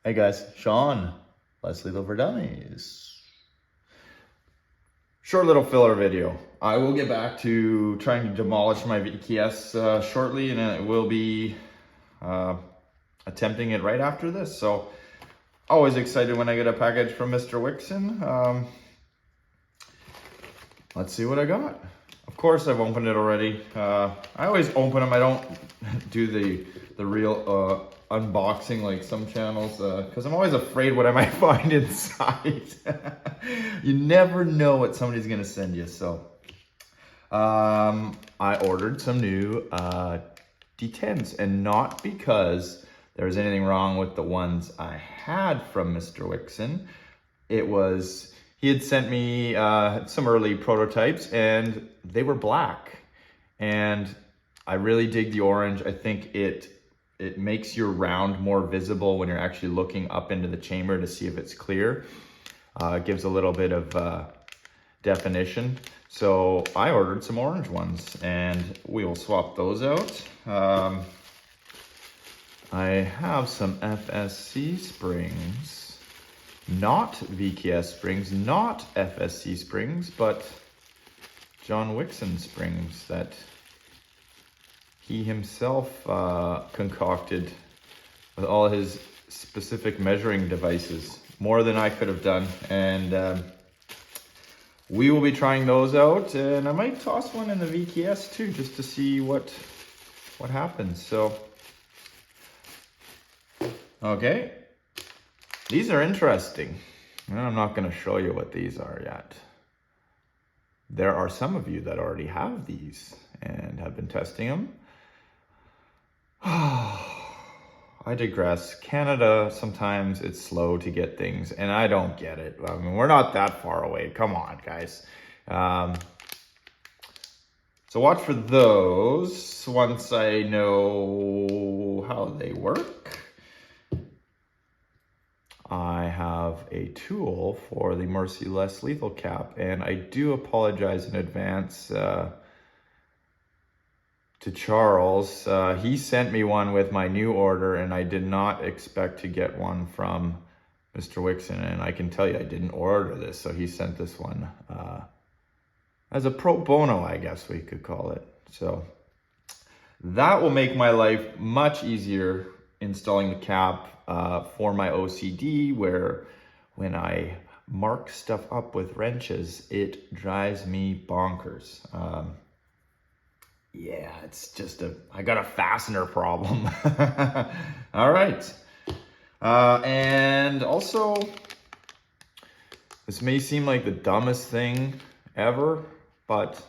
Hey guys, Sean, Less Lethal for Dummies. Short little filler video. I will get back to trying to demolish my VKS shortly, and it will be attempting it right after this. So, always excited when I get a package from Mr. Wixon. Let's see what I got. Of course, I've opened it already. I always open them. I don't do the real unboxing like some channels because I'm always afraid what I might find inside. You never know what somebody's gonna send you. So I ordered some new D10s, and not because there was anything wrong with the ones I had from Mr. Wixon. It was, he had sent me some early prototypes and they were black. And I really dig the orange. I think it makes your round more visible when you're actually looking up into the chamber to see if it's clear. It gives a little bit of definition. So I ordered some orange ones and we will swap those out. I have some FSC springs, not VKS springs, not FSC springs, but John Wixon springs that he himself concocted with all his specific measuring devices, more than I could have done. And we will be trying those out, and I might toss one in the VKS too, just to see what happens. So, okay, these are interesting. And I'm not going to show you what these are yet. There are some of you that already have these and have been testing them. I digress. Canada, sometimes it's slow to get things, and I don't get it. I mean, we're not that far away. Come on, guys. So watch for those once I know how they work. I have a tool for the Mercy Less Lethal cap, and I do apologize in advance to Charles. He sent me one with my new order, and I did not expect to get one from Mr. Wixon, and I can tell you I didn't order this, so he sent this one as a pro bono, I guess we could call it. So that will make my life much easier installing the cap for my OCD, where when I mark stuff up with wrenches, it drives me bonkers. Yeah, it's just I got a fastener problem. All right. And also, this may seem like the dumbest thing ever, but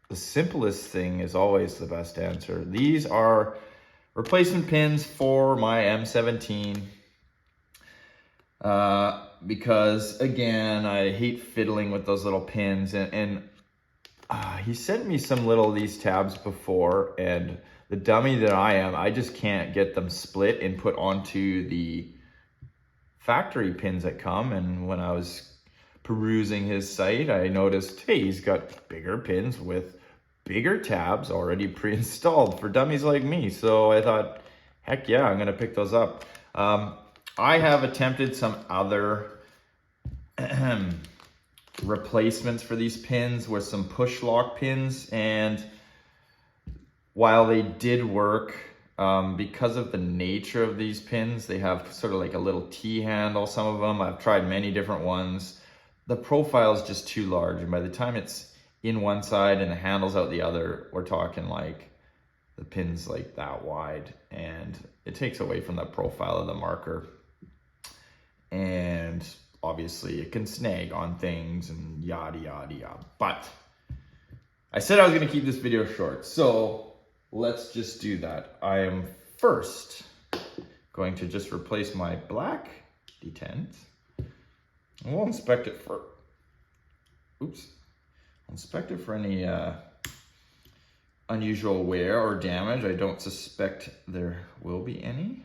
the simplest thing is always the best answer. These are replacement pins for my M17. Because again, I hate fiddling with those little pins, and he sent me some little of these tabs before, and the dummy that I am, I just can't get them split and put onto the factory pins that come. And when I was perusing his site, I noticed, hey, he's got bigger pins with bigger tabs already pre-installed for dummies like me. So I thought, heck yeah, I'm gonna pick those up. I have attempted some other replacements for these pins with some push lock pins, and while they did work, because of the nature of these pins, they have sort of like a little T handle, some of them. I've tried many different ones. The profile is just too large, and by the time it's in one side and the handle's out the other, we're talking like the pin's like that wide, and it takes away from the profile of the marker. And obviously it can snag on things and yada, yada, yada. But I said I was gonna keep this video short, so let's just do that. I am first going to just replace my black D10s. And we'll inspect it for, inspect it for any unusual wear or damage. I don't suspect there will be any.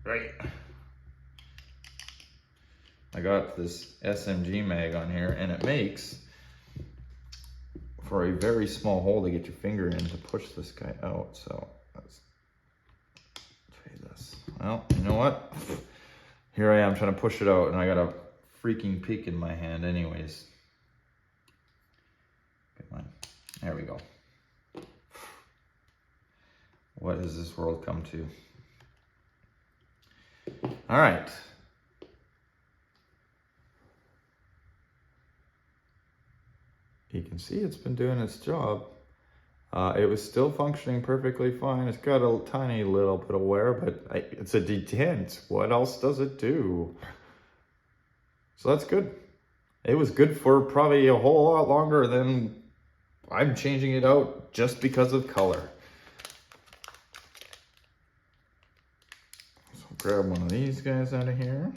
Right. I got this SMG mag on here, and it makes for a very small hole to get your finger in to push this guy out. So let's try this. Well, you know what? Here I am trying to push it out, and I got a freaking pick in my hand anyways. Come on. There we go. What has this world come to? All right. You can see it's been doing its job. It was still functioning perfectly fine. It's got a tiny little bit of wear, but it's a detent. What else does it do? So that's good. It was good for probably a whole lot longer than I'm changing it out just because of color. So grab one of these guys out of here.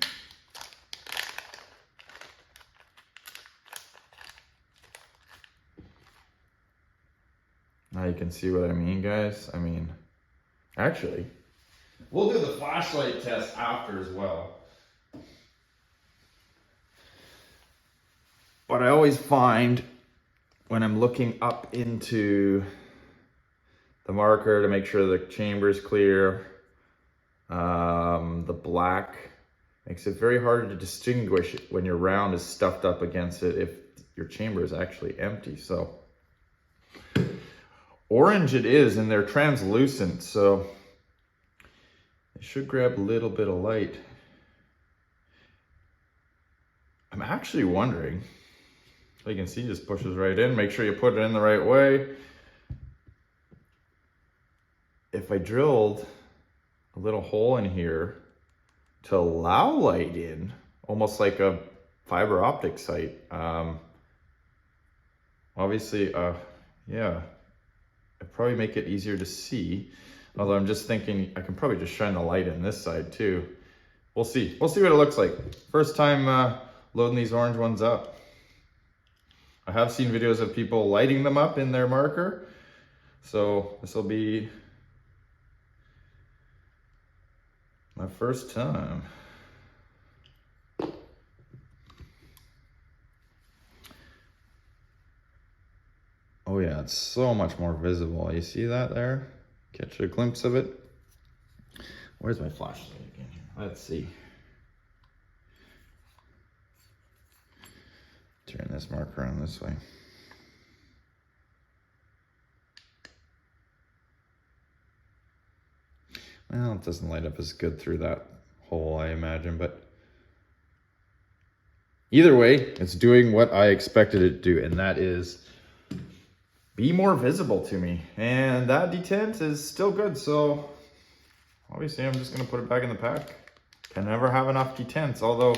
Now you can see what I mean, guys. I mean, actually, we'll do the flashlight test after as well. But I always find when I'm looking up into the marker to make sure the chamber is clear, the black makes it very hard to distinguish when your round is stuffed up against it if your chamber is actually empty. So orange it is, and they're translucent, so it should grab a little bit of light. I'm actually wondering, so you can see, just pushes right in. Make sure you put it in the right way. If I drilled a little hole in here to allow light in, almost like a fiber optic site, obviously, yeah, it'd probably make it easier to see. Although I'm just thinking I can probably just shine the light in this side too. We'll see. We'll see what it looks like. First time loading these orange ones up. I have seen videos of people lighting them up in their marker. So this will be my first time. Oh yeah, it's so much more visible. You see that there? Catch a glimpse of it. Where's my flashlight again? Let's see. Turn this marker around this way. Well, it doesn't light up as good through that hole, I imagine, but either way, it's doing what I expected it to do, and that is be more visible to me. And that detent is still good, so obviously I'm just gonna put it back in the pack. Can never have enough detents, although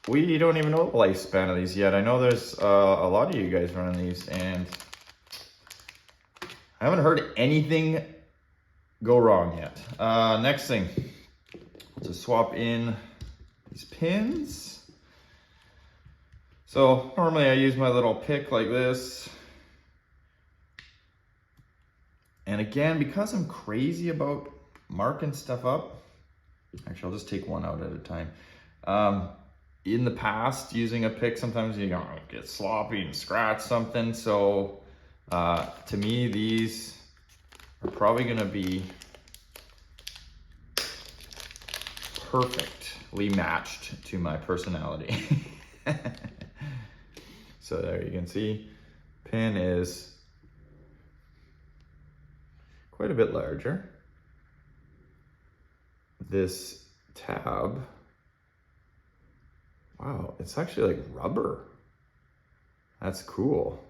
we don't even know the lifespan of these yet. I know there's a lot of you guys running these, and I haven't heard anything go wrong yet. Next thing, to swap in these pins. So normally I use my little pick like this. And again, because I'm crazy about marking stuff up, actually I'll just take one out at a time. In the past, using a pick, sometimes you get sloppy and scratch something. So to me, these are probably gonna be perfectly matched to my personality. So there you can see, pin is quite a bit larger. This tab, wow, it's actually like rubber. That's cool.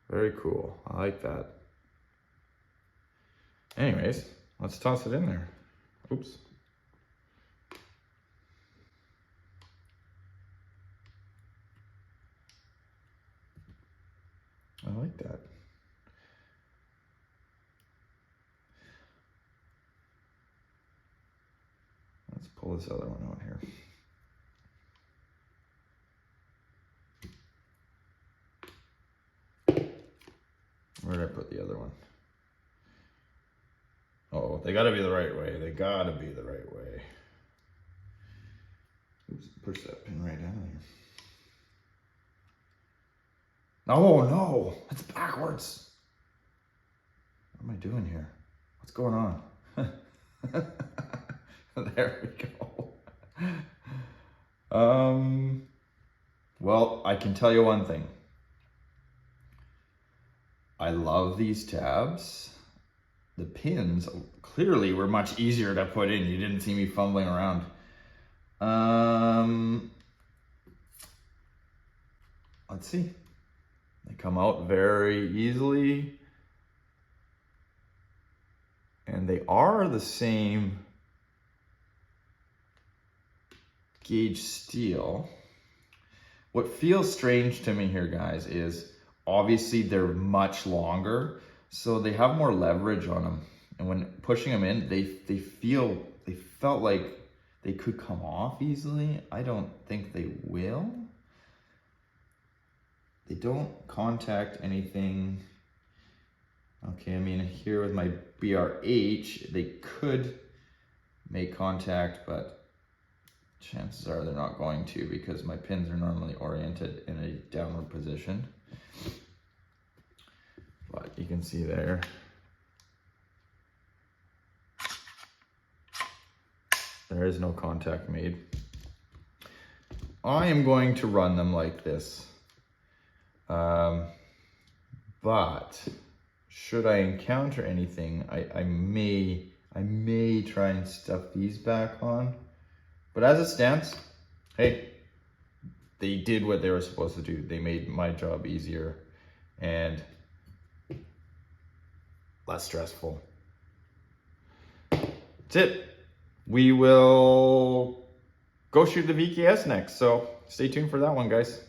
Very cool. I like that. Anyways, let's toss it in there. Oops. I like that. Let's pull this other one out here. Where did I put the other one? Oh, they gotta be the right way. They gotta be the right way. Oops, push that pin right out of here. Oh no, it's backwards. What am I doing here? What's going on? There we go. Well, I can tell you one thing. I love these tabs. The pins clearly were much easier to put in. You didn't see me fumbling around. Let's see. They come out very easily. And they are the same gauge steel. What feels strange to me here, guys, is obviously they're much longer, so they have more leverage on them. And when pushing them in, they felt like they could come off easily. I don't think they will. They don't contact anything. Okay, I mean, here with my BRH, they could make contact, but chances are they're not going to because my pins are normally oriented in a downward position. But you can see there. There is no contact made. I am going to run them like this. But should I encounter anything, I may try and stuff these back on. But as it stands, hey, they did what they were supposed to do. They made my job easier and less stressful. That's it. We will go shoot the VKS next, so stay tuned for that one, guys.